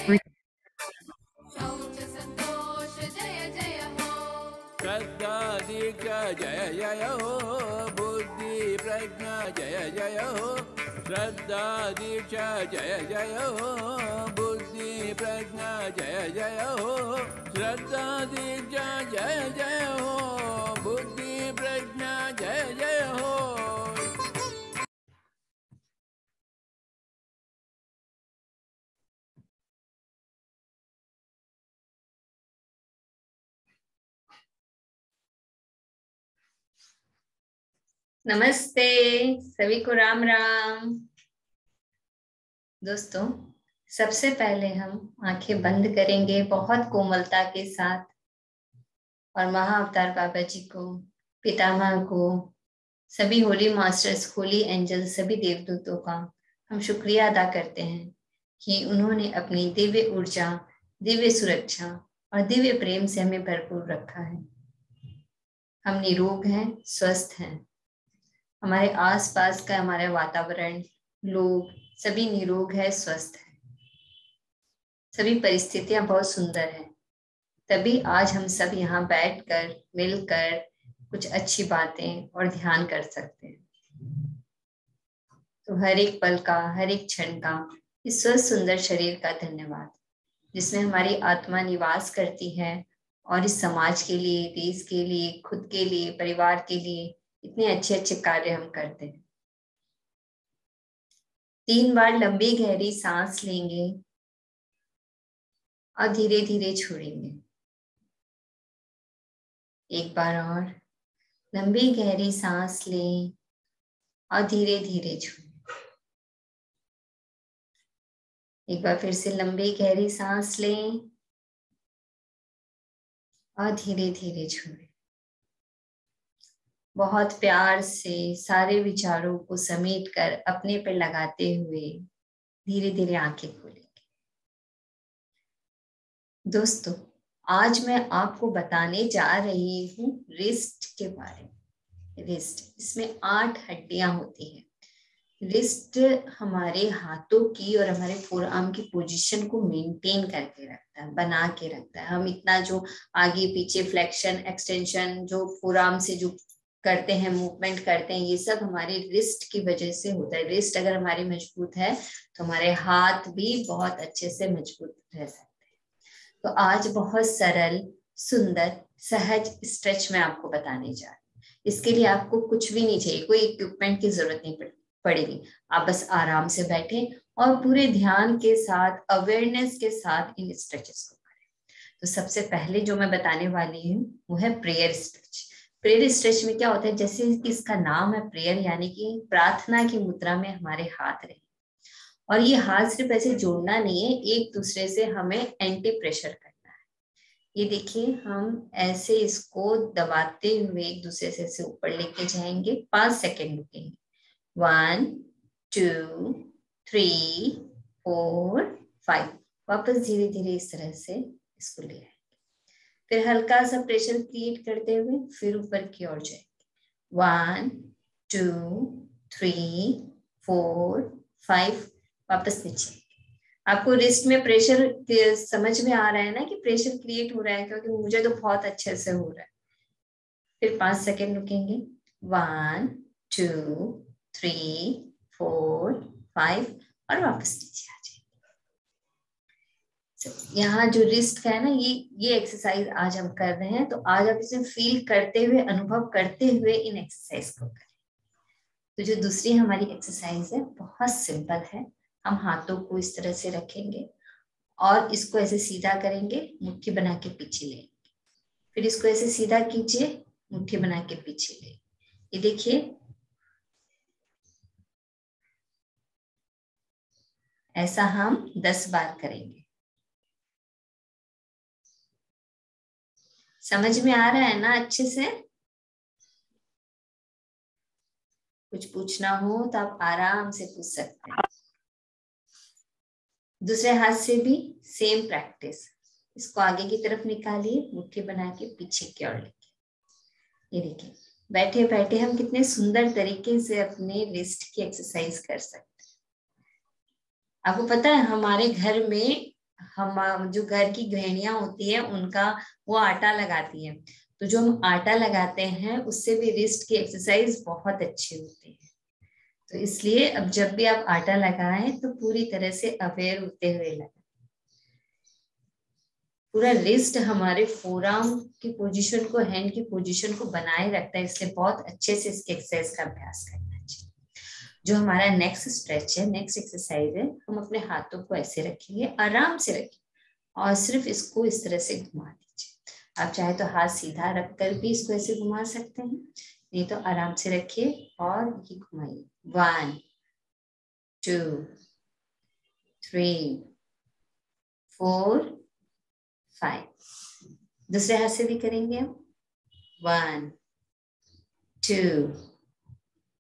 श्रद्धा दीक्षा जय जय हो, बुद्धि प्रज्ञा जय जय हो। श्रद्धा दीक्षा जय जय हो, बुद्धि प्रज्ञा जय जय हो। श्रद्धा दीक्षा जय जय हो, बुद्धि प्रज्ञा जय जय हो। नमस्ते सभी को, राम राम। दोस्तों, सबसे पहले हम आंखें बंद करेंगे बहुत कोमलता के साथ और महाअवतार बाबा जी को, पितामह को, सभी होली मास्टर्स, होली एंजल, सभी देवदूतों का हम शुक्रिया अदा करते हैं कि उन्होंने अपनी दिव्य ऊर्जा, दिव्य सुरक्षा और दिव्य प्रेम से हमें भरपूर रखा है। हम निरोग हैं, स्वस्थ हैं। हमारे आसपास का हमारा वातावरण, लोग सभी निरोग है, स्वस्थ है। सभी परिस्थितियां बहुत सुंदर हैं। तभी आज हम सब यहाँ बैठकर मिलकर कुछ अच्छी बातें और ध्यान कर सकते हैं। तो हर एक पल का, हर एक क्षण का, इस स्वस्थ सुंदर शरीर का धन्यवाद, जिसमें हमारी आत्मा निवास करती है और इस समाज के लिए, देश के लिए, खुद के लिए, परिवार के लिए इतने अच्छे अच्छे कार्य हम करते हैं। 3 बार लंबी गहरी सांस लेंगे और धीरे धीरे छोड़ेंगे। एक बार और लंबी गहरी सांस लें और धीरे धीरे छोड़ें। एक बार फिर से लंबी गहरी सांस लें और धीरे धीरे छोड़ें। बहुत प्यार से सारे विचारों को समेटकर अपने पे लगाते हुए धीरे धीरे आंखें खोलेंगे। दोस्तों, आज मैं आपको बताने जा रही हूँ रिस्ट के बारे में। रिस्ट, इसमें 8 हड्डियां होती हैं। रिस्ट हमारे हाथों की और हमारे फोरआर्म की पोजीशन को मेंटेन करके रखता है, बना के रखता है। हम इतना जो आगे पीछे फ्लेक्शन, एक्सटेंशन जो फोरआर्म से जो करते हैं, मूवमेंट करते हैं, ये सब हमारे रिस्ट की वजह से होता है। रिस्ट अगर हमारी मजबूत है तो हमारे हाथ भी बहुत अच्छे से मजबूत रह सकते हैं। तो आज बहुत सरल, सुंदर, सहज स्ट्रेच मैं आपको बताने जा रही हूँ। इसके लिए आपको कुछ भी नहीं चाहिए, कोई इक्विपमेंट की जरूरत नहीं पड़ेगी। आप बस आराम से बैठे और पूरे ध्यान के साथ, अवेयरनेस के साथ इन स्ट्रेचेस को करें। तो सबसे पहले जो मैं बताने वाली हूँ वो है प्रेयर स्ट्रेच। प्रेयर स्ट्रेच में क्या होता है, जैसे इसका नाम है प्रेयर, यानी कि प्रार्थना की मुद्रा में हमारे हाथ रहे। और ये हाथ सिर्फ ऐसे जोड़ना नहीं है, एक दूसरे से हमें एंटी प्रेशर करना है। ये देखिए, हम ऐसे इसको दबाते हुए एक दूसरे से ऊपर लेके जाएंगे। 5 सेकेंड रुकेंगे। 1 2 3 4 5। वापस धीरे धीरे इस तरह से इसको ले आएंगे। फिर हल्का सा प्रेशर क्रिएट करते हुए फिर ऊपर की ओर जाएंगे। 1 2 3 4 5। वापस नीचे। आपको रिस्ट में प्रेशर समझ में आ रहा है ना कि प्रेशर क्रिएट हो रहा है, क्योंकि मुझे तो बहुत अच्छे से हो रहा है। फिर 5 सेकेंड रुकेंगे। 1 2 3 4 5 और वापस नीचे आ जाएंगे। यहाँ जो रिस्ट का है ना, ये एक्सरसाइज आज हम कर रहे हैं। तो आज आप इसे फील करते हुए, अनुभव करते हुए इन एक्सरसाइज को करें। तो जो दूसरी हमारी एक्सरसाइज है बहुत सिंपल है। हम हाथों को इस तरह से रखेंगे और इसको ऐसे सीधा करेंगे, मुट्ठी बना के पीछे लेंगे। फिर इसको ऐसे सीधा कीजिए, मुट्ठी बना के पीछे ले। ये देखिए, ऐसा हम 10 बार करेंगे। समझ में आ रहा है ना अच्छे से? कुछ पूछना हो तो आप आराम से पूछ सकते हैं। दूसरे हाथ से भी सेम प्रैक्टिस। इसको आगे की तरफ निकालिए, मुट्ठी बना के पीछे की ओर लेके। ये देखिए, बैठे बैठे हम कितने सुंदर तरीके से अपने रिस्ट की एक्सरसाइज कर सकते हैं। आपको पता है, हमारे घर में हम जो घर की गृहिणियां होती है उनका वो आटा लगाती है, तो जो हम आटा लगाते हैं उससे भी रिस्ट की एक्सरसाइज बहुत अच्छी होती है। तो इसलिए अब जब भी आप आटा लगाएं तो पूरी तरह से अवेयर होते हुए लगाएं। पूरा रिस्ट हमारे फोरआर्म की पोजीशन को, हैंड की पोजीशन को बनाए रखता है, इसलिए बहुत अच्छे से इसके एक्सरसाइज का अभ्यास करना चाहिए। जो हमारा नेक्स्ट स्ट्रेच है, नेक्स्ट एक्सरसाइज है, हम अपने हाथों को ऐसे रखेंगे, आराम से रखेंगे और सिर्फ इसको इस तरह से घुमा दीजिए। आप चाहे तो हाथ सीधा रखकर भी इसको ऐसे घुमा सकते हैं, नहीं तो आराम से रखिए और ये घुमाइए। 1 2 3 4 5। दूसरे हाथ से भी करेंगे हम। 1 2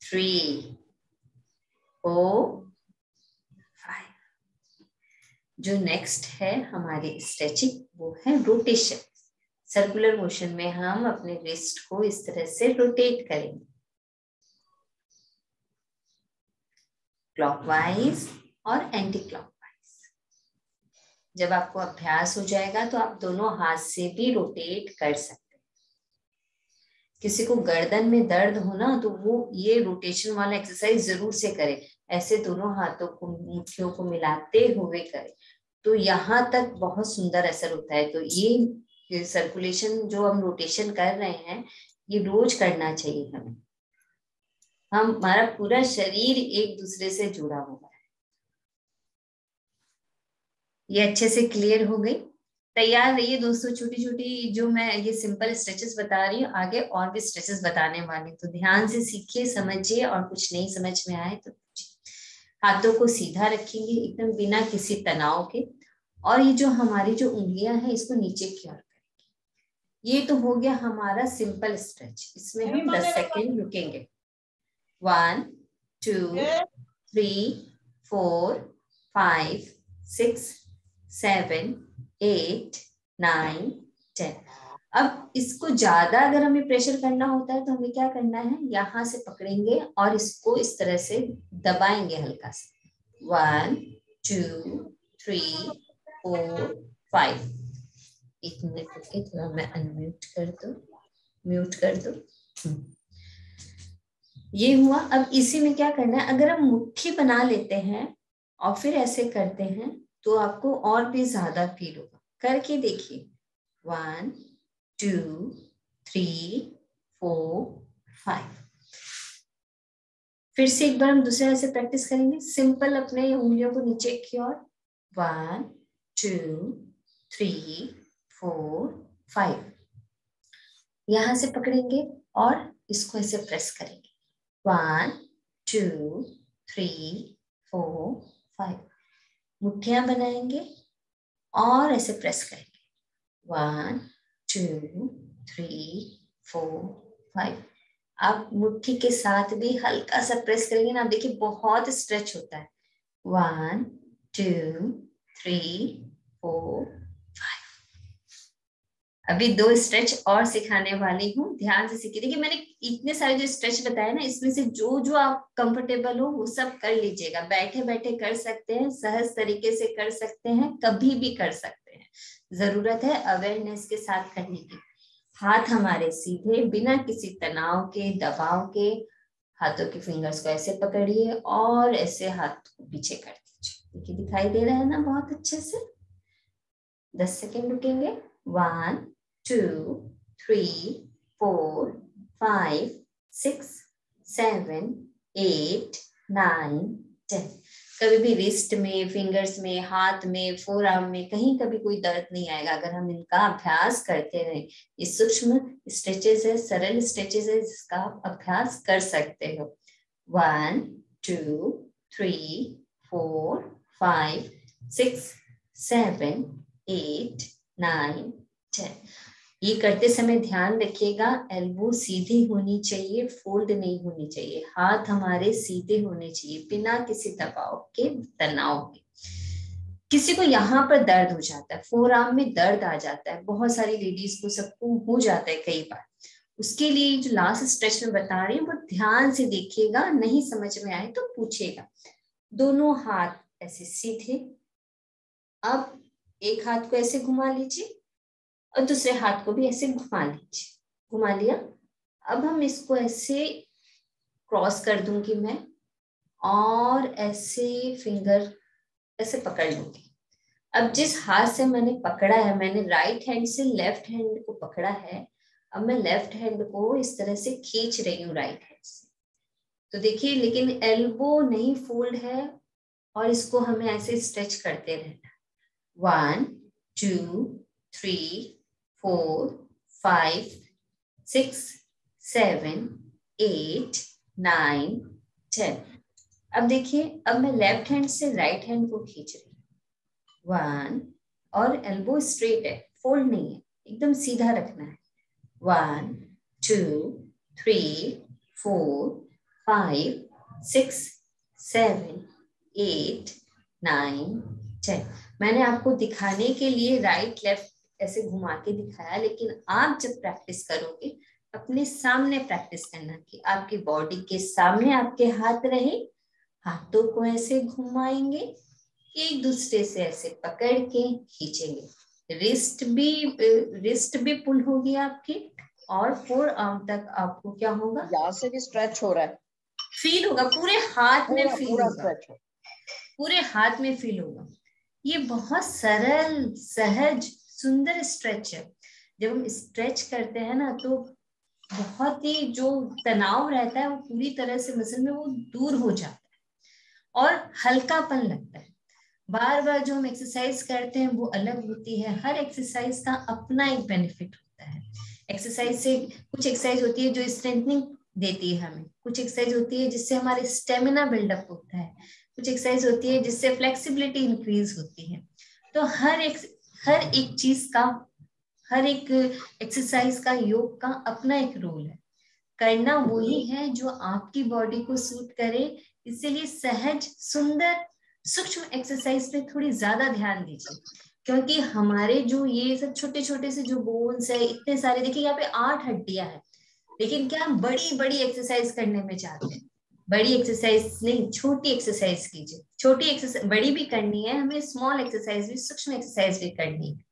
3 4 5। जो नेक्स्ट है हमारी स्ट्रेचिंग वो है रोटेशन। सर्कुलर मोशन में हम अपने रिस्ट को इस तरह से रोटेट करेंगे, क्लॉकवाइज और एंटी क्लॉकवाइज। जब आपको अभ्यास हो जाएगा तो आप दोनों हाथ से भी रोटेट कर सकते हैं। किसी को गर्दन में दर्द हो ना तो वो ये रोटेशन वाला एक्सरसाइज जरूर से करे, ऐसे दोनों हाथों को, मुट्ठियों को मिलाते हुए करे, तो यहाँ तक बहुत सुंदर असर होता है। तो ये सर्कुलेशन जो हम रोटेशन कर रहे हैं ये रोज करना चाहिए हमें। हमारा पूरा शरीर एक दूसरे से जुड़ा हुआ है। ये अच्छे से क्लियर हो गई। तैयार रहिए दोस्तों, छोटी छोटी जो मैं ये सिंपल स्ट्रेचेस बता रही हूँ, आगे और भी स्ट्रेचेस बताने वाली, तो ध्यान से सीखिए, समझिए, और कुछ नहीं समझ में आए तो पूछिए। हाथों को सीधा रखेंगे एकदम बिना किसी तनाव के, और ये जो हमारी जो उंगलियां हैं इसको नीचे की ओर करेंगे। ये तो हो गया हमारा सिंपल स्ट्रेच, इसमें हम 10 सेकेंड रुकेंगे। 1 2 3 4 5 6 7 8 9 10। अब इसको ज्यादा अगर हमें प्रेशर करना होता है तो हमें क्या करना है, यहां से पकड़ेंगे और इसको इस तरह से दबाएंगे हल्का से। 1 2 3 4 5। एक मिनट रुके, थोड़ा मैं अनम्यूट कर दूं, म्यूट कर दूं। ये हुआ। अब इसी में क्या करना है, अगर हम मुट्ठी बना लेते हैं और फिर ऐसे करते हैं तो आपको और भी ज्यादा फील होगा। करके देखिए। 1 2 3 4 5। फिर से एक बार हम दूसरे ऐसे प्रैक्टिस करेंगे, सिंपल अपने उंगलियों को नीचे की ओर। 1 2 3 4 5। यहां से पकड़ेंगे और इसको ऐसे प्रेस करेंगे। 1 2 3 4 5। मुट्ठियां बनाएंगे और ऐसे प्रेस करेंगे। 1 2 3 4 5। आप मुट्ठी के साथ भी हल्का सा प्रेस करेंगे ना, आप देखिए बहुत स्ट्रेच होता है। 1 2 3 4 5। अभी 2 स्ट्रेच और सिखाने वाली हूँ, ध्यान से सीखिए। देखिए मैंने इतने सारे जो स्ट्रेच बताए ना, इसमें से जो जो आप कंफर्टेबल हो वो सब कर लीजिएगा। बैठे बैठे कर सकते हैं, सहज तरीके से कर सकते हैं, कभी भी कर सकते हैं। जरूरत है अवेयरनेस के साथ करने की। हाथ हमारे सीधे, बिना किसी तनाव के, दबाव के, हाथों के फिंगर्स को ऐसे पकड़िए और ऐसे हाथ को पीछे कर दीजिए। देखिए दिखाई दे रहा है ना बहुत अच्छे से। 10 सेकेंड रुकेंगे। 1 2 3 4 5 6 7 8 9 10। कभी भी रिस्ट में, फिंगर्स में, हाथ में, फोर आर्म में कहीं कभी कोई दर्द नहीं आएगा अगर हम इनका अभ्यास करते रहे। ये सूक्ष्म स्ट्रेचेस है, सरल स्ट्रेचेस है, जिसका आप अभ्यास कर सकते हो। 1 2 3 4 5 6 7 8 9 10। ये करते समय ध्यान रखिएगा, एल्बो सीधी होनी चाहिए, फोल्ड नहीं होनी चाहिए। हाथ हमारे सीधे होने चाहिए बिना किसी दबाव के, तनाव के। किसी को यहाँ पर दर्द हो जाता है, फोर आर्म में दर्द आ जाता है, बहुत सारी लेडीज को, सबको हो जाता है कई बार। उसके लिए जो लास्ट स्ट्रेच में बता रही हूँ वो ध्यान से देखिएगा, नहीं समझ में आए तो पूछिएगा। दोनों हाथ ऐसे सीधे। अब एक हाथ को ऐसे घुमा लीजिए और दूसरे हाथ को भी ऐसे घुमा लीजिए। घुमा लिया। अब हम इसको ऐसे क्रॉस कर दूंगी मैं और ऐसे फिंगर ऐसे पकड़ लूंगी। अब जिस हाथ से मैंने पकड़ा है, मैंने राइट हैंड से लेफ्ट हैंड को पकड़ा है, अब मैं लेफ्ट हैंड को इस तरह से खींच रही हूँ राइट हैंड से। तो देखिए, लेकिन एल्बो नहीं फोल्ड है और इसको हमें ऐसे स्ट्रेच करते रहना। 1 2 3 4 5 6 7 8 9 10। अब देखिए, अब मैं लेफ्ट हैंड से राइट हैंड को खींच रही हूँ। 1 और एल्बो स्ट्रेट है, फोल्ड नहीं है, एकदम सीधा रखना है। 1 2 3 4 5 6 7 8 9 10। मैंने आपको दिखाने के लिए राइट लेफ्ट ऐसे घुमा के दिखाया, लेकिन आप जब प्रैक्टिस करोगे अपने सामने प्रैक्टिस करना कि आपकी बॉडी के सामने आपके हाथ रहे, हाथों को ऐसे घुमाएंगे, एक दूसरे से ऐसे पकड़ के खींचेंगे। रिस्ट भी पुल होगी आपकी और फोर आर्म तक आपको क्या होगा, यहाँ से भी स्ट्रेच हो रहा है, फील होगा, पूरे हाथ में फील पूरा होगा, स्ट्रेच हो, पूरे हाथ में फील होगा। ये बहुत सरल, सहज, सुंदर स्ट्रेच है। जब हम स्ट्रेच करते हैं ना तो बहुत ही जो तनाव रहता है वो पूरी तरह से मसल में वो दूर हो जाता है और हल्कापन लगता है। बार बार जो हम एक्सरसाइज करते हैं वो अलग होती है, हर एक्सरसाइज का अपना एक बेनिफिट होता है। एक्सरसाइज से कुछ एक्सरसाइज होती है जो स्ट्रेंथनिंग देती है हमें, कुछ एक्सरसाइज होती है जिससे हमारे स्टेमिना बिल्डअप होता है, कुछ एक्सरसाइज होती है जिससे फ्लेक्सिबिलिटी इंक्रीज होती है। तो हर एक चीज का, हर एक एक्सरसाइज का, योग का अपना एक रोल है। करना वही है जो आपकी बॉडी को सूट करे। इसीलिए सहज, सुंदर, सूक्ष्म एक्सरसाइज पे थोड़ी ज्यादा ध्यान दीजिए, क्योंकि हमारे जो ये सब छोटे छोटे से जो बोन्स है, इतने सारे, देखिए यहाँ पे 8 हड्डियां हैं, लेकिन क्या हम बड़ी बड़ी एक्सरसाइज करने में चाहते हैं? बड़ी एक्सरसाइज नहीं, छोटी एक्सरसाइज कीजिए। छोटी एक्सरसाइज, बड़ी भी करनी है हमें, स्मॉल एक्सरसाइज भी, सूक्ष्म एक्सरसाइज भी करनी है,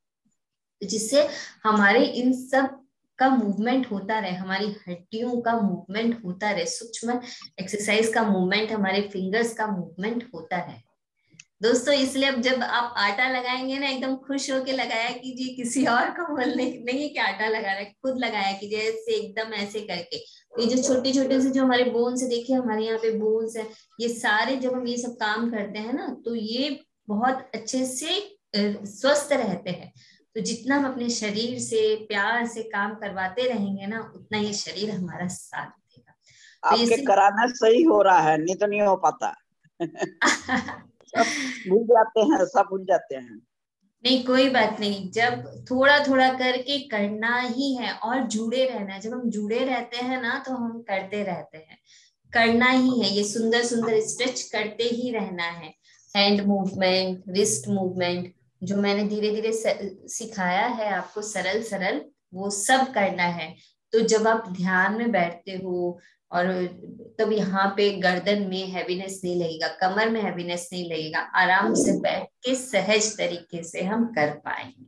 जिससे हमारे इन सब का मूवमेंट होता रहे, हमारी हड्डियों का मूवमेंट होता रहे, सूक्ष्म एक्सरसाइज का मूवमेंट, हमारे फिंगर्स का मूवमेंट होता रहे दोस्तों। इसलिए अब जब आप आटा लगाएंगे ना, एकदम खुश होके लगाया कीजिए, किसी और को बोलने नहीं कि आटा लगा रहा है, खुद लगाया कीजिए ऐसे, एकदम ऐसे करके। ये जो छोटे छोटे से जो हमारे बोन्स है, देखिए हमारे यहाँ पे बोन्स है, ये सारे जब हम ये सब काम करते हैं ना तो ये बहुत अच्छे से स्वस्थ रहते हैं। तो जितना हम अपने शरीर से प्यार से काम करवाते रहेंगे ना, उतना ये शरीर हमारा साथ देगा। तो आपके कराना सही हो रहा है, नहीं तो नहीं हो पाता। सब भूल जाते हैं, सब भूल जाते हैं। नहीं, कोई बात नहीं, जब थोड़ा थोड़ा करके करना ही है और जुड़े रहना है। जब हम जुड़े रहते हैं ना तो हम करते रहते हैं, करना ही है। ये सुंदर सुंदर स्ट्रेच करते ही रहना है। हैंड मूवमेंट, रिस्ट मूवमेंट, जो मैंने धीरे धीरे सिखाया है आपको, सरल सरल, वो सब करना है। तो जब आप ध्यान में बैठते हो और तब यहाँ पे गर्दन में हैवीनेस नहीं लगेगा, कमर में हैवीनेस नहीं लगेगा, आराम से बैठ के सहज तरीके से हम कर पाएंगे।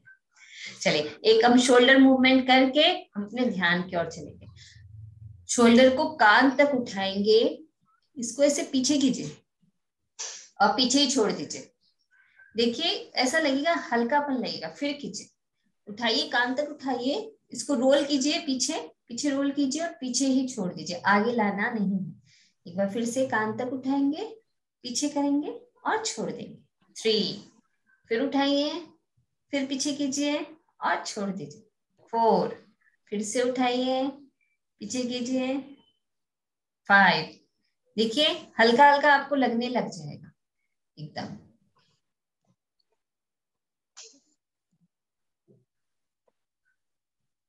चलिए, एक हम शोल्डर मूवमेंट करके हम अपने ध्यान की ओर चलेंगे। शोल्डर को कान तक उठाएंगे, इसको ऐसे पीछे कीजिए और पीछे ही छोड़ दीजिए। देखिए ऐसा लगेगा, हल्कापन लगेगा, फिर कीजिए, उठाइए, कान तक उठाइए, इसको रोल कीजिए, पीछे पीछे रोल कीजिए और पीछे ही छोड़ दीजिए, आगे लाना नहीं है। एक बार फिर से कान तक उठाएंगे, पीछे करेंगे और छोड़ देंगे। 3, फिर उठाइए, फिर पीछे कीजिए और छोड़ दीजिए। 4, फिर से उठाइए, पीछे कीजिए। 5, देखिए हल्का हल्का आपको लगने लग जाएगा एकदम।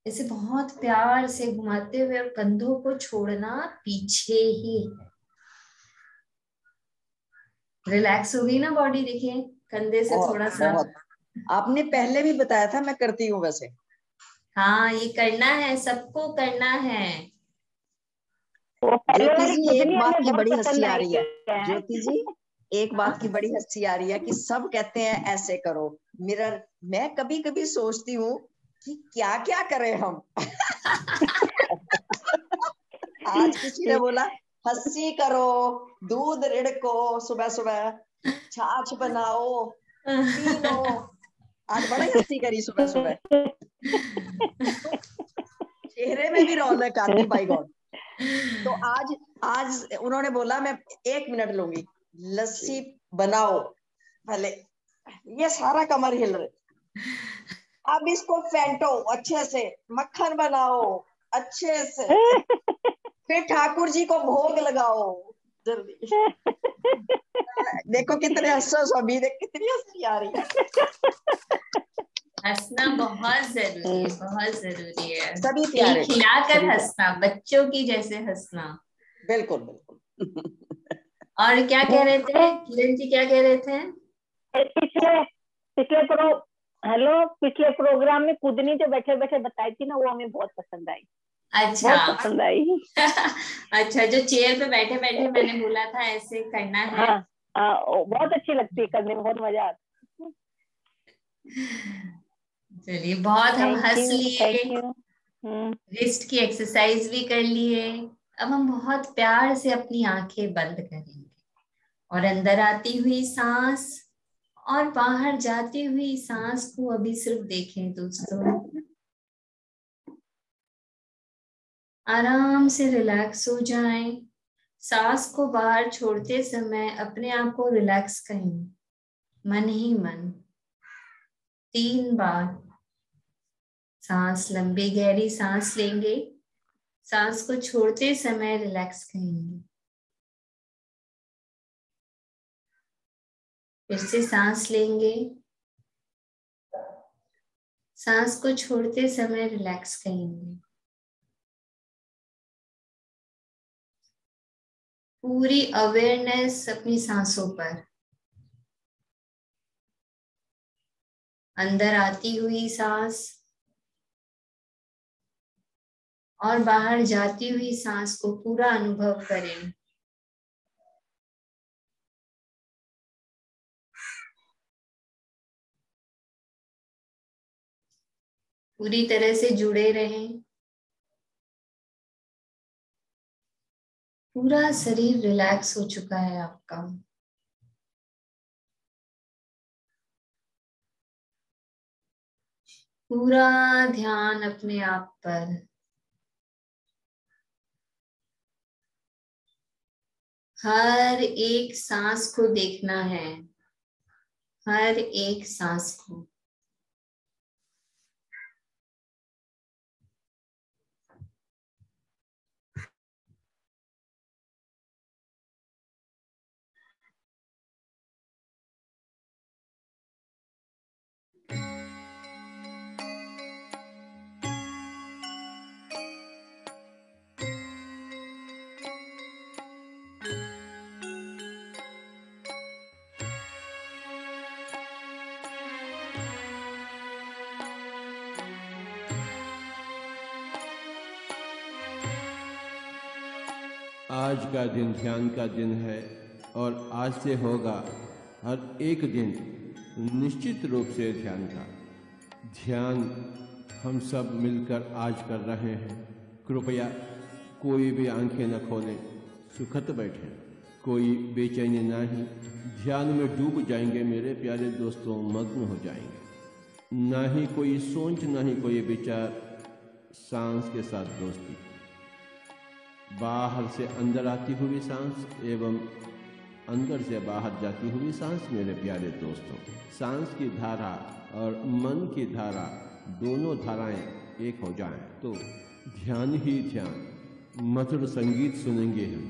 इसे बहुत प्यार से घुमाते हुए और कंधों को छोड़ना पीछे ही है। रिलैक्स हो गई ना बॉडी, देखिए कंधे से थोड़ा सा। आपने पहले भी बताया था, मैं करती हूँ वैसे। हाँ, ये करना है, सबको करना है। ज्योति जी, एक बात की बड़ी हंसी आ रही है। ज्योति जी, एक बात की बड़ी हंसी आ रही है कि सब कहते हैं ऐसे करो मिरर, मैं कभी कभी सोचती हूँ कि क्या क्या करें हम। आज किसी ने बोला हंसी करो, दूध रिड़को, सुबह सुबह छाछ बनाओ, पी लो। आज बड़ी हंसी करी सुबह सुबह, चेहरे में भी रौनक आती, बाई गॉड। तो आज आज उन्होंने बोला मैं 1 मिनट लूंगी, लस्सी बनाओ पहले, ये सारा कमर हिल रहे, अब इसको फेंटो अच्छे से, मक्खन बनाओ अच्छे से, फिर ठाकुर जी को भोग लगाओ जल्दी। देखो कितने हंसो सभी, देख कितनी हंसी आ रही है। हंसना बहुत जरूरी है, बहुत जरूरी है। सभी प्यारे, खिलाकर हंसना, बच्चों की जैसे हंसना। बिल्कुल बिल्कुल। और क्या कह रहे थे किरण जी, क्या कह रहे थे? पिछले पिछले प्रोग्राम में कूदनी जो बैठे बैठे बताई थी ना, वो हमें बहुत पसंद आई। अच्छा, बहुत पसंद आई। अच्छा, जो चेयर पे बैठे बैठे मैंने बोला था ऐसे करना है। हाँ, बहुत अच्छी लगती है करने में, बहुत मजा आता है। चलिए, बहुत हम हंस लिए, थैंक रिस्ट की एक्सरसाइज भी कर लिए। अब हम बहुत प्यार से अपनी आंखें बंद करेंगे और अंदर आती हुई सांस और बाहर जाती हुई सांस को अभी सिर्फ देखें दोस्तों। आराम से रिलैक्स हो जाएं। सांस को बाहर छोड़ते समय अपने आप को रिलैक्स करें, मन ही मन 3 बार। सांस लंबी गहरी सांस लेंगे, सांस को छोड़ते समय रिलैक्स करेंगे। फिर से सांस लेंगे, सांस को छोड़ते समय रिलैक्स करेंगे। पूरी अवेयरनेस अपनी सांसों पर। अंदर आती हुई सांस और बाहर जाती हुई सांस को पूरा अनुभव करें। पूरी तरह से जुड़े रहें। पूरा शरीर रिलैक्स हो चुका है आपका। पूरा ध्यान अपने आप पर। हर एक सांस को देखना है, हर एक सांस को। आज का दिन ध्यान का दिन है और आज से होगा हर एक दिन निश्चित रूप से ध्यान का। ध्यान हम सब मिलकर आज कर रहे हैं। कृपया कोई भी आंखें न खोलें, सुखत बैठें, कोई बेचैनी नहीं। ध्यान में डूब जाएंगे मेरे प्यारे दोस्तों, मग्न हो जाएंगे। ना ही कोई सोच, ना ही कोई विचार, सांस के साथ दोस्ती। बाहर से अंदर आती हुई सांस एवं अंदर से बाहर जाती हुई सांस मेरे प्यारे दोस्तों। सांस की धारा और मन की धारा, दोनों धाराएं एक हो जाएं तो ध्यान ही ध्यान, मधुर संगीत सुनेंगे हम,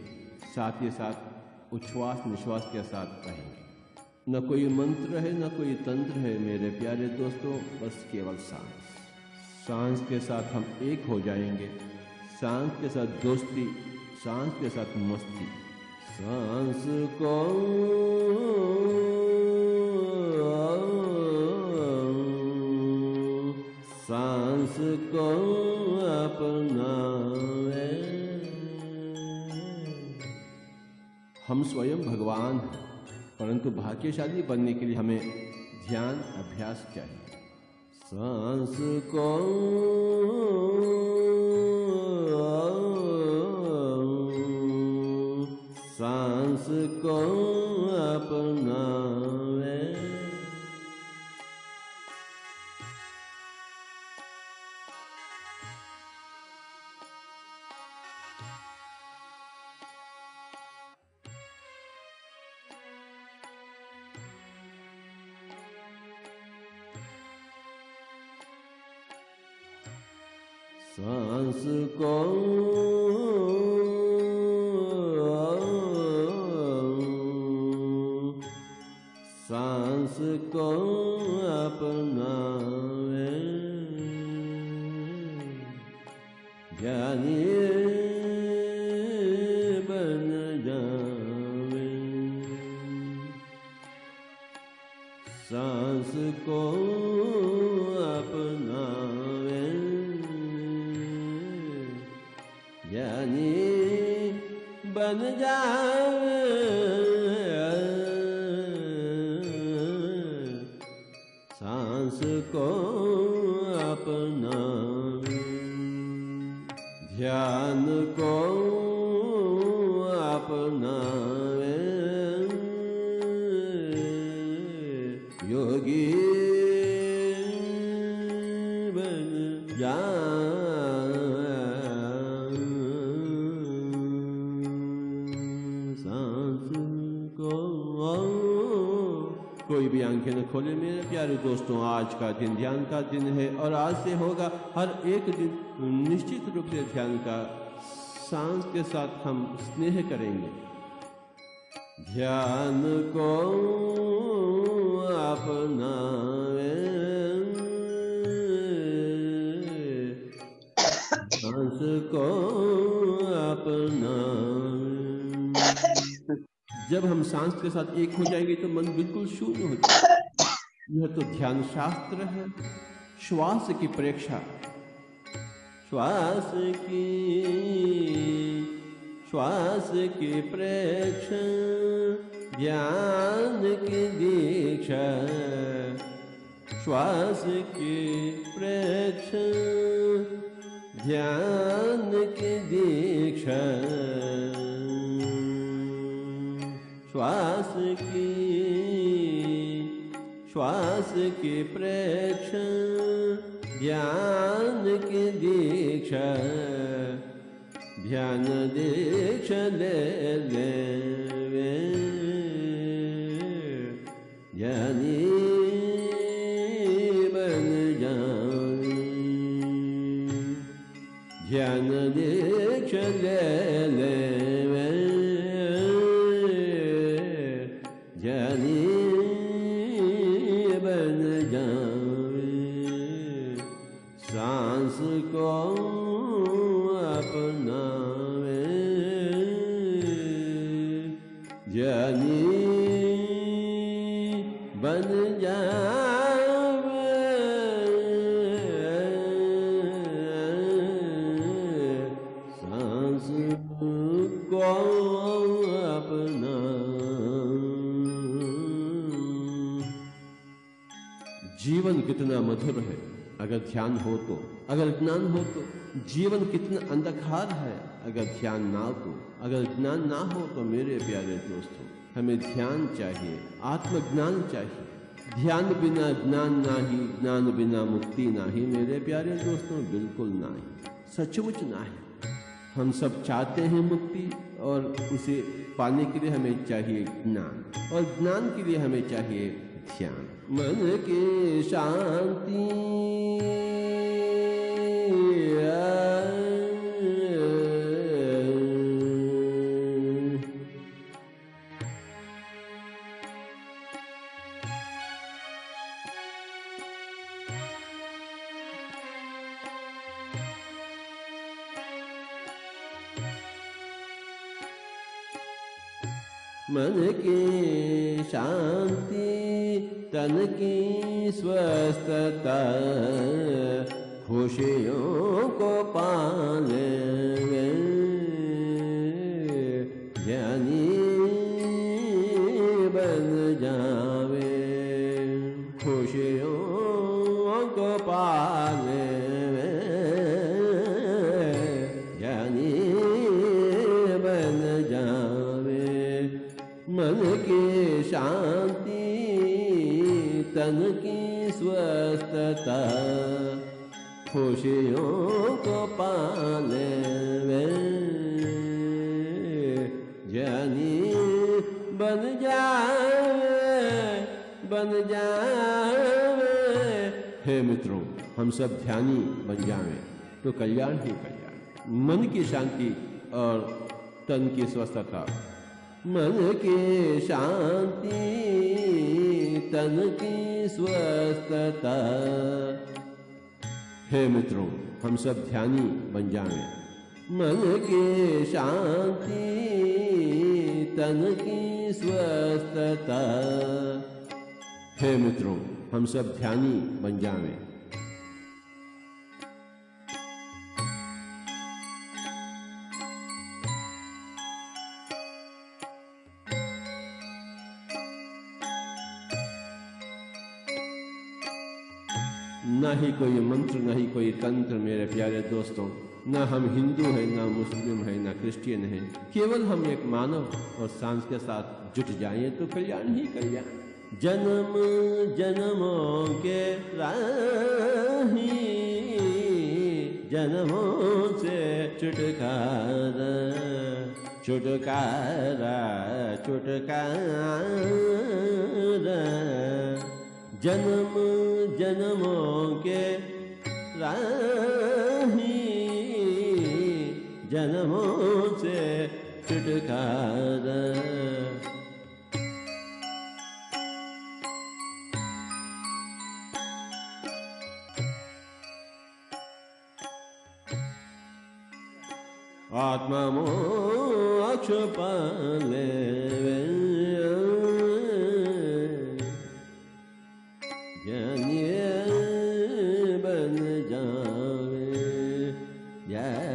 साथ ही साथ उच्छ्वास निश्वास के साथ रहेंगे। न कोई मंत्र है, न कोई तंत्र है मेरे प्यारे दोस्तों, बस केवल सांस। सांस के साथ हम एक हो जाएंगे, सांस के साथ दोस्ती, सांस के साथ मस्ती। सांस को सांस को अपनाए। हम स्वयं भगवान हैं, परंतु भाग्यशाली बनने के लिए हमें ध्यान अभ्यास चाहिए। सांस को सांस को अपनावे, सांस को सांस को अपनावे, ज्ञानी बन जावे। सांस को अपनावे, ज्ञानी बन जावे। सांस को अपनावे, ध्यान को अपनावे, योगी बन जावे। सांस को कोई भी आंखें न खोले मेरे प्यारे दोस्तों। आज का दिन ध्यान का दिन है और आज से होगा हर एक दिन निश्चित रूप से ध्यान का। सांस के साथ हम स्नेह करेंगे। ध्यान को अपनावे, सांस को अपनावे। जब हम सांस के साथ एक हो जाएंगे तो मन बिल्कुल शून्य हो जाएगा। यह तो ध्यान शास्त्र है। श्वास की परीक्षा, श्वास की प्रेक्षा, ध्यान की दीक्षा। श्वास की प्रेक्षा, ध्यान की दीक्षा। श्वास की प्रेक्षा, ध्यान की दीक्षा। ध्यान दीक्षा ले लेवे, ज्ञानी बन जावे। ध्यान दीक्षा ले लेवे, ज्ञानी बन जावे। सांस को अपनावे, ज्ञानी बन जावे। सांस को अपना। जीवन कितना मधुर है अगर ध्यान हो तो, अगर ज्ञान हो तो। जीवन कितना अंधकार है अगर ध्यान ना हो तो, अगर ज्ञान ना हो तो। मेरे प्यारे दोस्तों, हमें ध्यान चाहिए, आत्मज्ञान चाहिए। ध्यान बिना ज्ञान नाही, ज्ञान बिना मुक्ति नाही। मेरे प्यारे दोस्तों, बिल्कुल नाही, सचमुच नाही। हम सब चाहते हैं मुक्ति, और उसे पाने के लिए हमें चाहिए ज्ञान, और ज्ञान के लिए हमें चाहिए ध्यान। मन की शांति मन की शांति, तन की स्वस्थता, खुशियों को पाले ज्ञानी बन तन की स्वस्थता खुशियों को पाले वे ज्ञानी बन जावे। हे मित्रों, हम सब ध्यानी बन जावें तो कल्याण ही कल्याण। मन की शांति और तन की स्वस्थता, मन की शांति तन की स्वस्थता। हे मित्रों, हम सब ध्यानी बन जावें। मन की शांति तन की स्वस्थता। हे मित्रों, हम सब ध्यानी बन जावें। न ही कोई मंत्र, न ही कोई तंत्र मेरे प्यारे दोस्तों। न हम हिंदू हैं, न मुस्लिम हैं, न क्रिश्चियन हैं। केवल हम एक मानव और सांस के साथ जुट जाएं तो कल्याण ही कल्याण। जन्म जन्मों के राही, जन्मों से छुटकारा छुटकारा छुटकारा। जन्म जन्मों के राही, जन्मों से छुटकारा। आत्मा मोक्ष पाले ज्ञानी बन जावे। ज्ञानी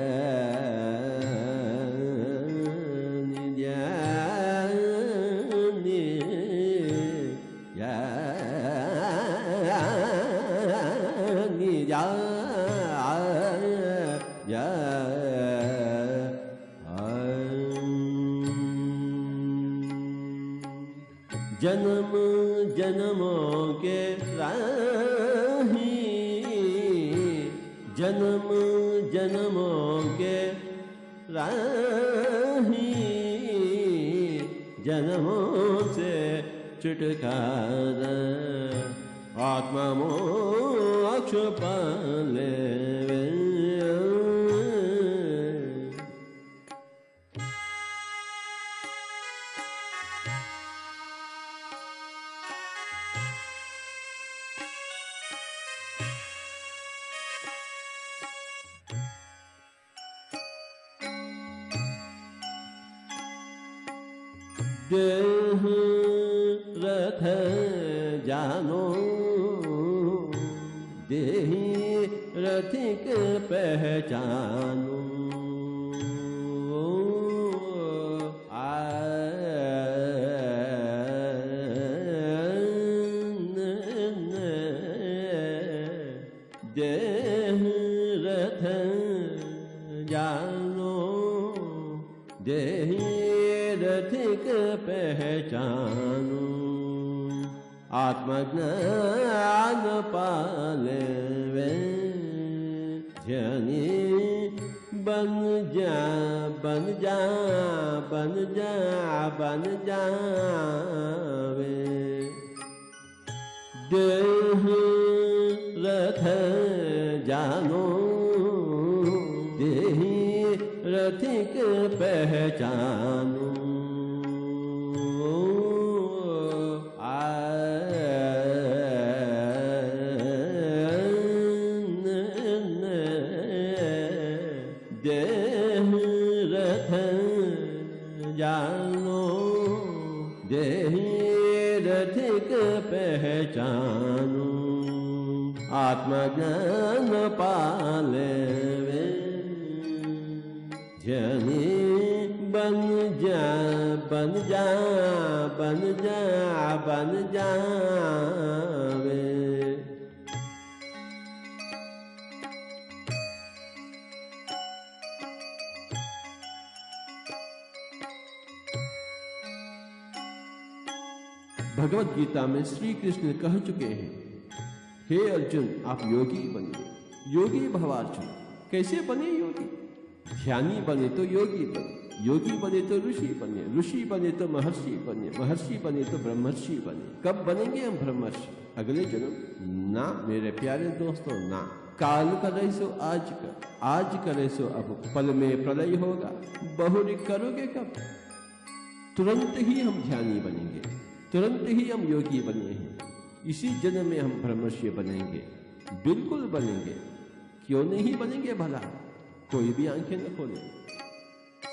ज्ञानी ज्ञानी जन्म जन्मों के राही, जन्म जन्मों के राही, जन्मों से छुटकारा। आत्मा मोक्ष पाले देह रथ जानो, देही रथिक पहचानो। देह रथ जानो, देही रथिक पहचानो। आत्मज्ञान पाले वे ज्ञानी बन जा बन जा बन जा बन जावे। देह रथ जानो, देही रथिक पहचानो। देह रथ जानो, देही रथिक पहचानो। आत्मज्ञान पाले वे ज्ञानी बन जा बन जा बन जा बन जावे। भगवत गीता में श्री कृष्ण कह चुके हैं, हे अर्जुन आप योगी बनिए, योगी भवार्जुन। कैसे बने योगी? ध्यानी बने तो योगी बने, योगी बने तो ऋषि बने, ऋषि बने तो महर्षि बने, महर्षि बने तो ब्रह्मर्षि बने। कब बनेंगे हम ब्रह्मर्षि? अगले जन्म? ना मेरे प्यारे दोस्तों, ना। काल करे सो आज कर, आज करे सो अब, पल में प्रलय होगा, बहुरी करोगे कब? तुरंत ही हम ध्यानी बनेंगे, तुरंत ही हम योगी बने हैं। इसी जन्म में हम ब्रह्मर्षि बनेंगे, बिल्कुल बनेंगे। क्यों नहीं बनेंगे भला? कोई भी आंखें न खोले।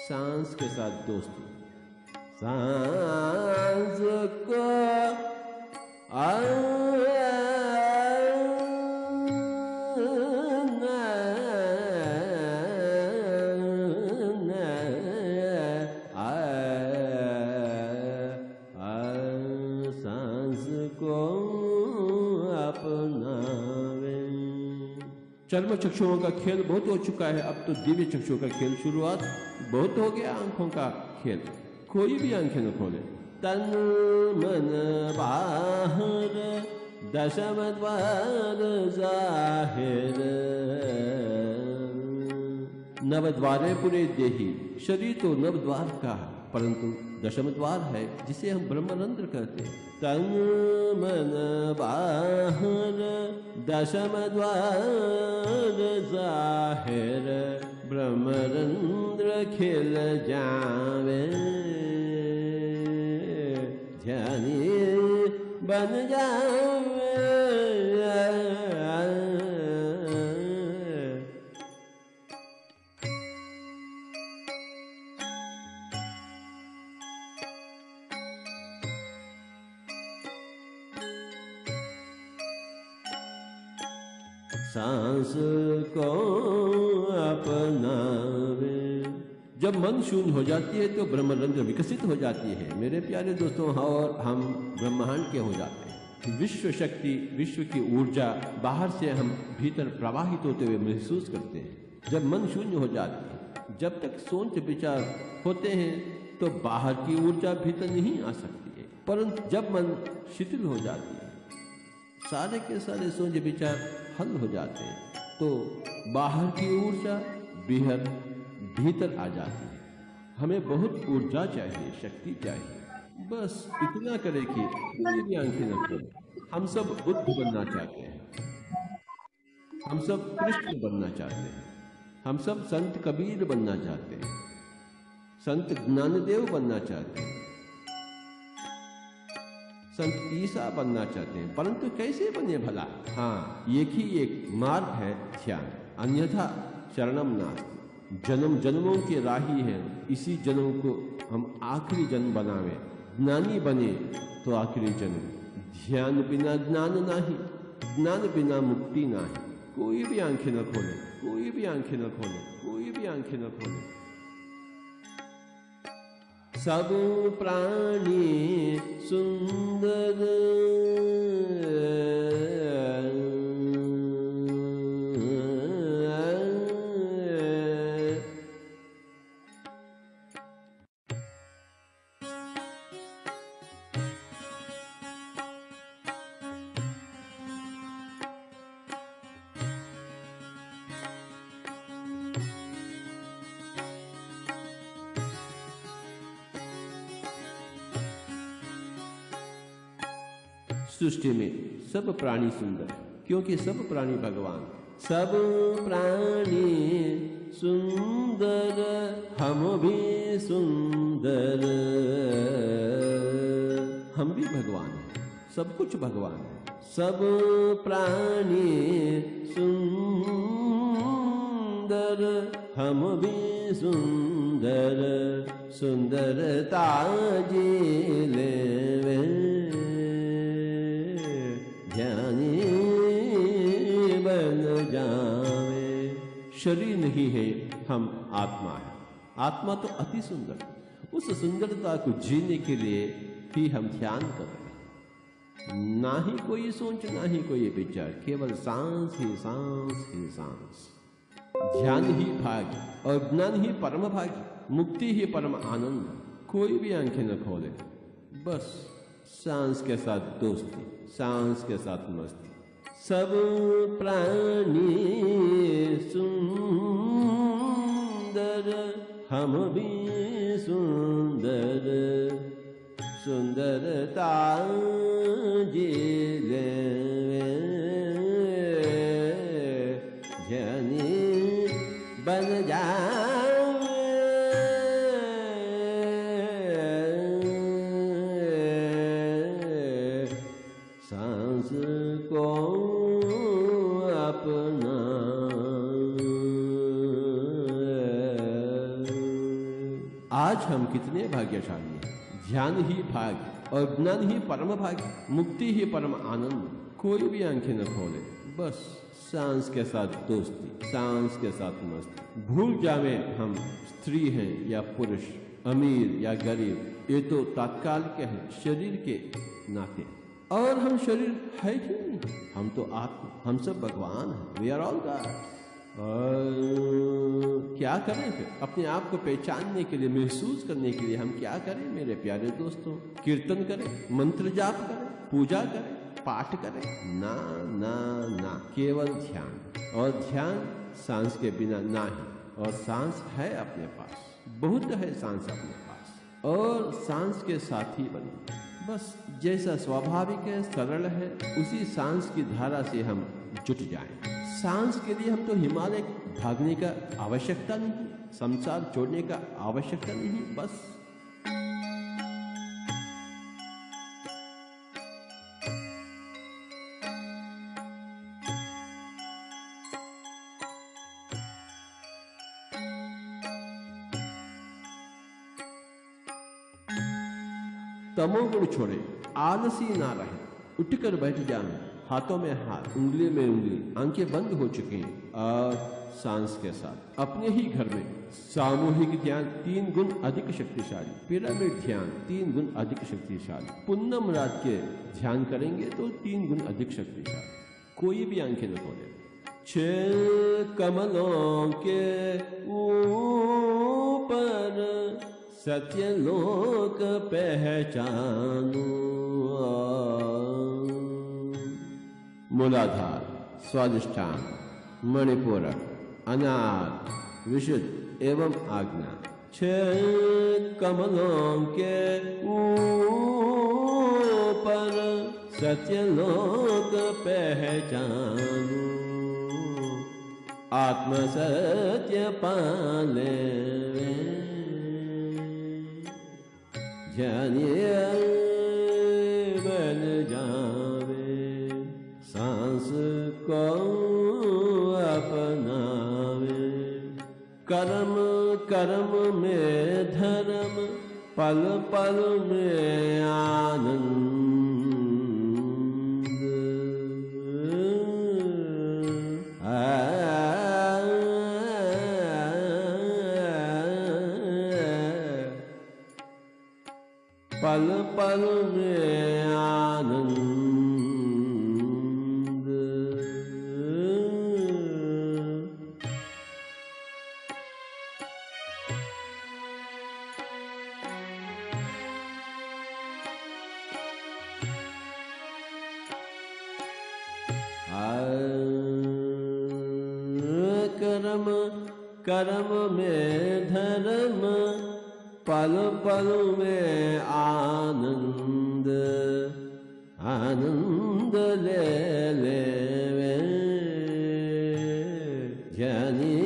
सांस के साथ दोस्तों, सांस को चर्म चक्षुओं का खेल बहुत हो चुका है, अब तो दिव्य चक्षुओं का खेल शुरुआत बहुत हो गया। आंखों का खेल, कोई भी आंखें न खोले। तन मन बाहर दशम द्वार जाहिर, नव द्वारे पूरे देही। शरीर तो नव द्वार का है, परंतु दशम द्वार है जिसे हम ब्रह्मरंध्र कहते हैं। तन मन बाहर दशम द्वार जाहिर, ब्रह्मरंध्र खिल जावे, ध्यानी बन जावे। सांस को अपनावे। जब मन शून्य हो जाती है तो ब्रह्मरंध्र विकसित हो जाती है मेरे प्यारे दोस्तों, और हम ब्रह्मांड के हो जाते हैं। विश्व शक्ति, विश्व की ऊर्जा बाहर से हम भीतर प्रवाहित होते हुए महसूस करते हैं। जब मन शून्य हो जाती है, जब तक सोच विचार होते हैं तो बाहर की ऊर्जा भीतर नहीं आ सकती है, परंतु जब मन शिथिल हो जाती है, सारे के सारे सोच विचार हल हो जाते हैं, तो बाहर की ऊर्जा भीतर आ जाती है। हमें बहुत ऊर्जा चाहिए, शक्ति चाहिए। बस इतना करें कि मेरी आंखें न खोलें। हम सब बुद्ध बनना चाहते हैं, हम सब कृष्ण बनना चाहते हैं, हम सब संत कबीर बनना चाहते हैं, संत ज्ञानदेव बनना चाहते हैं, संत ईसा बनना चाहते हैं, परंतु कैसे बने भला? हाँ, एक ही एक मार्ग है, ध्यान, अन्यथा शरणम नास्ति। जन्म जन्मों की राही है, इसी जन्म को हम आखिरी जन्म बनावे। ज्ञानी बने तो आखिरी जन्म, ध्यान बिना ज्ञान नहीं, ज्ञान बिना मुक्ति नहीं। कोई भी आंखें न खोले, कोई भी आंखें न खोले, कोई भी आंखें न खोले। सब प्राणी सुंदर, सृष्टि में सब प्राणी सुंदर, क्योंकि सब प्राणी भगवान। सब प्राणी सुंदर, हम भी सुंदर, हम भी भगवान हैं, सब कुछ भगवान है। सब प्राणी सुंदर, हम भी सुंदर, सुंदरता जी लेवे, ध्यानी बन जावे। शरीर नहीं है, हम आत्मा है। आत्मा तो अति सुंदर, उस सुंदरता को जीने के लिए ही हम ध्यान कर रहे हैं। ना ही कोई सोच, ना ही कोई विचार, केवल सांस ही सांस ही सांस। ध्यान ही भाग्य और ज्ञान ही परम भाग्य, मुक्ति ही परम आनंद। कोई भी आंखें न खोले, बस सांस के साथ दोस्ती, सांस के साथ मस्ती। सब प्राणी सुंदर, हम भी सुंदर, सुंदरता जिले जनी बन जावे, सांस को अपना। आज हम कितने भाग्यशाली हैं। ध्यान ही भाग्य और ज्ञान ही परम भाग्य, मुक्ति ही परम आनंद। कोई भी आंखें न खोले, बस सांस के साथ दोस्ती, सांस के साथ मस्ती। भूल जावे हम स्त्री हैं या पुरुष, अमीर या गरीब, ये तो तात्कालिक है शरीर के नाते। और हम शरीर है ही नहीं, हम तो आत्मा, हम सब भगवान हैं। We are all God. क्या करें फिर? अपने आप को पहचानने के लिए, महसूस करने के लिए हम क्या करें मेरे प्यारे दोस्तों? कीर्तन करें, मंत्र जाप करें, पूजा करें, पाठ करें? ना ना ना, केवल ध्यान। और ध्यान सांस के बिना ना है। और सांस है अपने पास, बहुत है सांस अपने पास, और सांस के साथी बने। बस जैसा स्वाभाविक है, सरल है, उसी सांस की धारा से हम जुट जाएं। सांस के लिए हम तो हिमालय भागने का आवश्यकता नहीं, संसार छोड़ने का आवश्यकता नहीं। बस तमोगुण छोड़े, आलसी ना रहे, उठकर बैठ जाएं, हाथों में हाथ, उंगली में उंगली, आंखें बंद हो चुकी हैं, और सांस के साथ अपने ही घर में सामूहिक ध्यान 3 गुण अधिक शक्तिशाली, पिरामिड ध्यान 3 गुण अधिक शक्तिशाली। पूनम रात के ध्यान करेंगे तो 3 गुण अधिक शक्तिशाली। कोई भी आंखें न खोले। 6 कमलों के ऊपर सत्यलोक पहचानो। मूलाधार, स्वादिष्ठान, मणिपूरक, अनार, विशुद्ध एवं आज्ञा। 6 कमलों के ऊपर सत्यलोक पहचानो। आत्म सत्य पाले जानिए बन जावे। सांस को अपनावे। कर्म कर्म में धर्म, पल पल में आनंद। पल पल में आनंद। कर्म कर्म में धर्म, पल पल में आनंद। आनंद ले ले ज्ञानी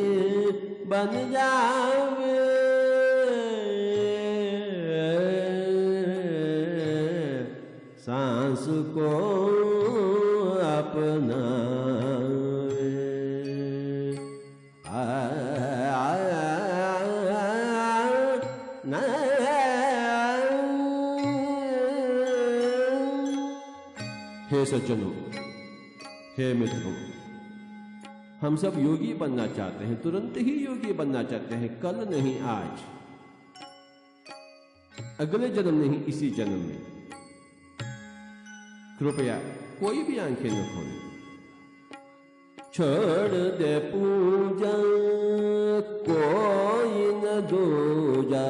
बन जावे। सांस को अपना हे सज्जनों, हे मित्रों, हम सब योगी बनना चाहते हैं, तुरंत ही योगी बनना चाहते हैं, कल नहीं आज, अगले जन्म नहीं इसी जन्म में। कृपया कोई भी आंखें न खोले। छोड़ दे पूजा कोई न दूजा।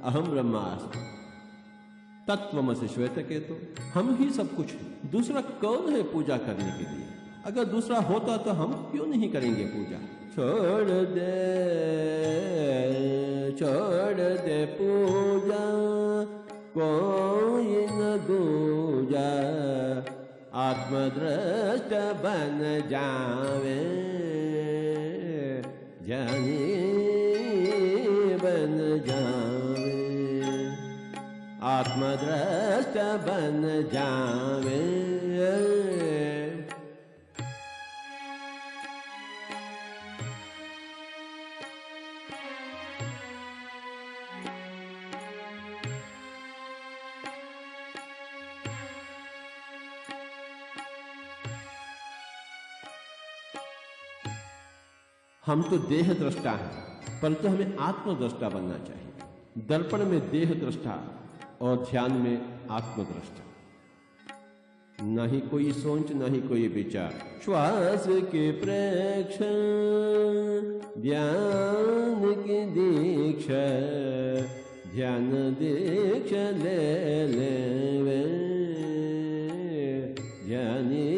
अहम ब्रह्मास्मि। तत्वमसि श्वेतकेतु। हम ही सब कुछ, दूसरा कौन है पूजा करने के लिए? अगर दूसरा होता तो हम क्यों नहीं करेंगे पूजा? छोड़ दे पूजा, कोई न दूजा, आत्मदृष्ट बन जावे, ज्ञानी बन जावे, आत्मदृष्ट बन जावे। हम तो देह दृष्टा हैं, परंतु हमें आत्मदृष्टा बनना चाहिए। दर्पण में देह दृष्टा और ध्यान में आत्मदृष्टा। न ही कोई सोच, न ही कोई विचार। श्वास के प्रेक्षण, ध्यान की दीक्षा, ध्यान दीक्षा ले लेवे, ध्यानी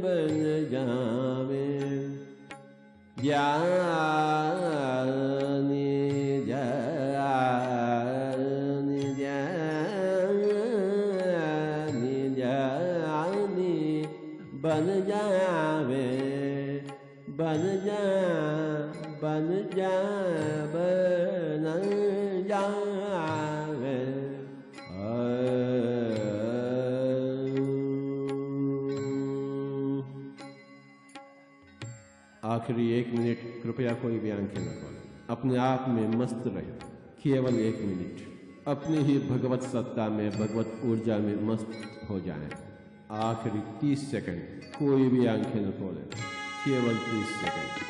बन जावे, ज्ञानी ज्ञानी ज्ञानी ज्ञानी बन जावे, बन जा बन जा बन जावे। आखिरी 1 मिनट कृपया कोई भी आंखें न खोलें, अपने आप में मस्त रहे। केवल 1 मिनट अपनी ही भगवत सत्ता में, भगवत ऊर्जा में मस्त हो जाएं। आखिरी 30 सेकंड कोई भी आंखें न खोलें, केवल 30 सेकंड।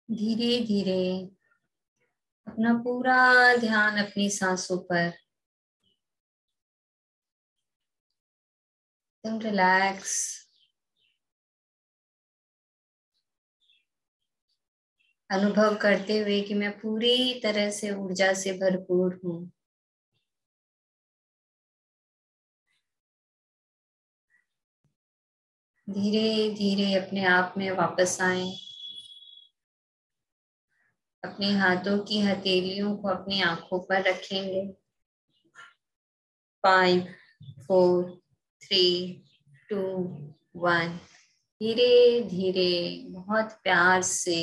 धीरे धीरे अपना पूरा ध्यान अपनी सांसों पर एकदम रिलैक्स, अनुभव करते हुए कि मैं पूरी तरह से ऊर्जा से भरपूर हूँ। धीरे धीरे अपने आप में वापस आए। अपने हाथों की हथेलियों को अपनी आंखों पर रखेंगे। 5, 4, 3, 2, 1। धीरे धीरे बहुत प्यार से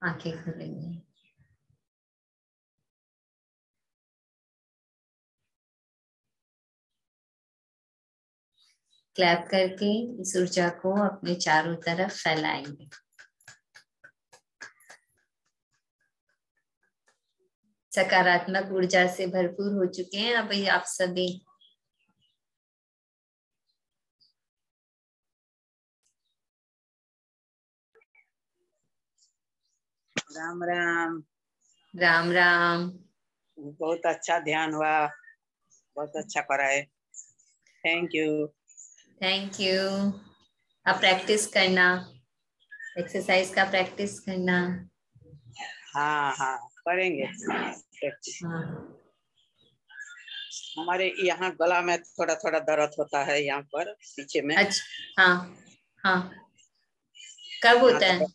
आंखें खोलेंगे। क्लैप करके इस ऊर्जा को अपने चारों तरफ फैलाएंगे। सकारात्मक ऊर्जा से भरपूर हो चुके हैं अभी आप सभी। राम राम। राम राम। बहुत अच्छा ध्यान हुआ, बहुत अच्छा कराए। Thank you. Thank you. आप प्रैक्टिस करना, एक्सरसाइज का प्रैक्टिस करना। हाँ हाँ करेंगे प्रैक्टिस। हाँ। हमारे यहाँ गला में थोड़ा थोड़ा दर्द होता है, यहाँ पर पीछे में। अच्छा। हाँ हाँ, कब होता है?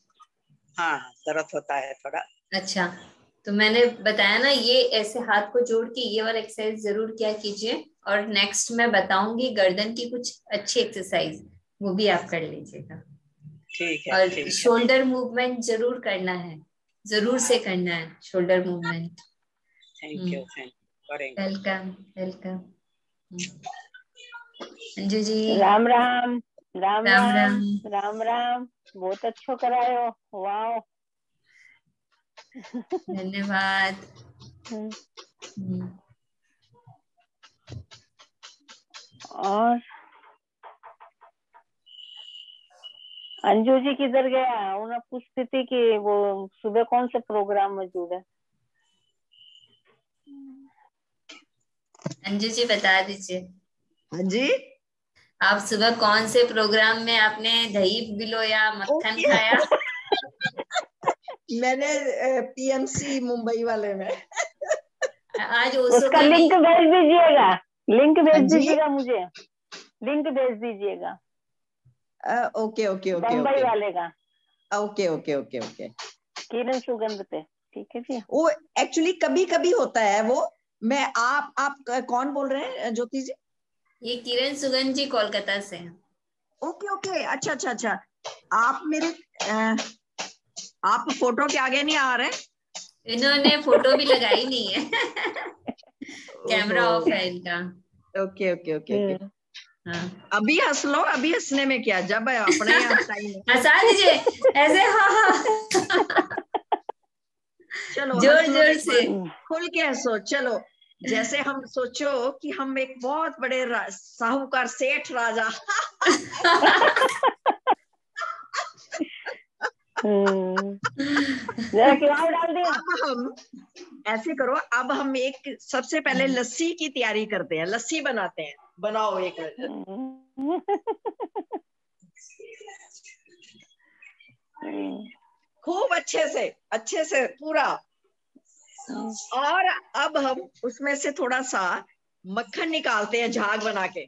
हाँ दर्द होता है थोड़ा। अच्छा, तो मैंने बताया ना, ये ऐसे हाथ को जोड़ के ये वाला एक्सरसाइज जरूर किया कीजिए। और नेक्स्ट मैं बताऊंगी गर्दन की कुछ अच्छी एक्सरसाइज, वो भी आप कर लीजिएगा। ठीक है। और ठीक है। शोल्डर मूवमेंट जरूर करना है, जरूर से करना है शोल्डर मूवमेंट। थैंक यू करेंगे। Welcome welcome. अंजू जी। राम राम। राम राम राम। राम। राम राम। बहुत अच्छो कराए हो, वाह। धन्यवाद। और अंजू जी किधर गया? उन्हें पूछती थी कि वो सुबह कौन से प्रोग्राम मौजूद है। अंजू जी बता दीजिए। हाँ जी, आप सुबह कौन से प्रोग्राम में आपने दही बिलोया, मक्खन खाया? मैंने पीएमसी मुंबई वाले में। आज ओसो उसका का लिंक भेज दीजिएगा, लिंक हाँ भेज जी। दीजिएगा मुझे, लिंक भेज दीजिएगा। Okay okay okay Bombay okay वाले का। Okay okay okay okay. Kiran Sugandh पे, ठीक है जी। वो एक्चुअली कभी कभी होता है वो। मैं आप कौन बोल रहे हैं ज्योति जी? ये किरण सुगंध जी कोलकाता से हैं। ओके ओके, अच्छा अच्छा अच्छा। आप मेरे आप फोटो के आगे नहीं आ रहे? इन्होंने फोटो भी लगाई नहीं है। कैमरा ऑफ है इनका। Okay okay okay okay. हाँ। अभी हंस लो, अभी हंसने में क्या, जब अपने यहाँ टाइम है। हंसा दीजिए ऐसे, हाँ। चलो जोर हंस लो जोर एक से। बार, खुल के हंसो। चलो, जैसे हम सोचो कि हम एक बहुत बड़े साहूकार सेठ राजा। जरा किवाड़ डाल दिया। अब हम ऐसे करो, अब हम एक सबसे पहले लस्सी की तैयारी करते हैं, लस्सी बनाते हैं। बनाओ एक खूब अच्छे से पूरा। और अब हम उसमें से थोड़ा सा मक्खन निकालते हैं झाग बना के।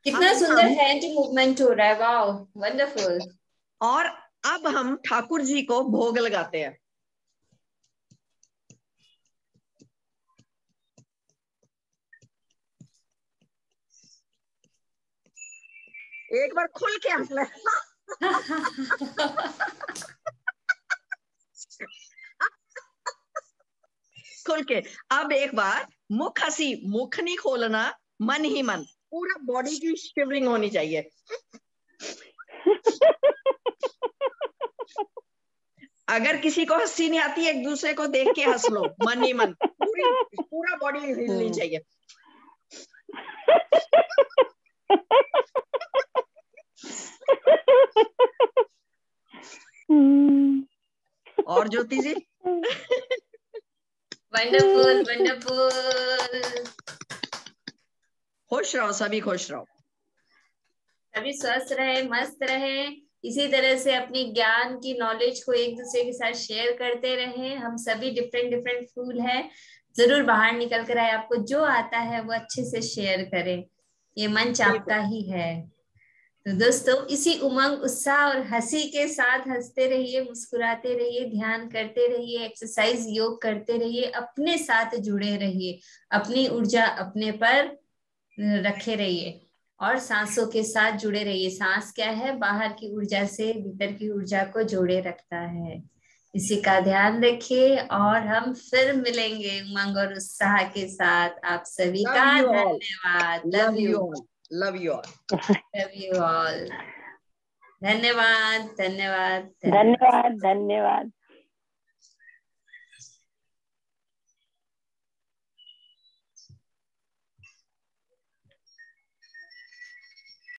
कितना सुंदर हैंड मूवमेंट हो रहा है, वाओ वंडरफुल। और अब हम ठाकुर जी को भोग लगाते हैं। एक बार खुल के हंस ले। खुल के। अब एक बार मुख हंसी, मुख नहीं खोलना, मन ही मन, पूरा बॉडी की शिवरिंग होनी चाहिए। अगर किसी को हंसी नहीं आती, एक दूसरे को देख के हंस लो, मन ही मन, पूरा बॉडी हिलनी चाहिए। और ज्योति जी? Wonderful wonderful. खुश रहो, सभी खुश रहो, सभी स्वस्थ रहे, मस्त रहे। इसी तरह से अपनी ज्ञान की नॉलेज को एक दूसरे के साथ शेयर करते रहे। हम सभी डिफरेंट डिफरेंट फूल हैं, जरूर बाहर निकल कर आए, आपको जो आता है वो अच्छे से शेयर करें, ये मंच आपका ही है। तो दोस्तों इसी उमंग उत्साह और हंसी के साथ हंसते रहिए, मुस्कुराते रहिए, ध्यान करते रहिए, एक्सरसाइज योग करते रहिए, अपने साथ जुड़े रहिए, अपनी ऊर्जा अपने पर रखे रहिए और सांसों के साथ जुड़े रहिए। सांस क्या है? बाहर की ऊर्जा से भीतर की ऊर्जा को जोड़े रखता है। इसी का ध्यान रखिए और हम फिर मिलेंगे उमंग और उत्साह के साथ। आप सभी का धन्यवाद। Love you all, love you all, love you all. धन्यवाद धन्यवाद धन्यवाद धन्यवाद।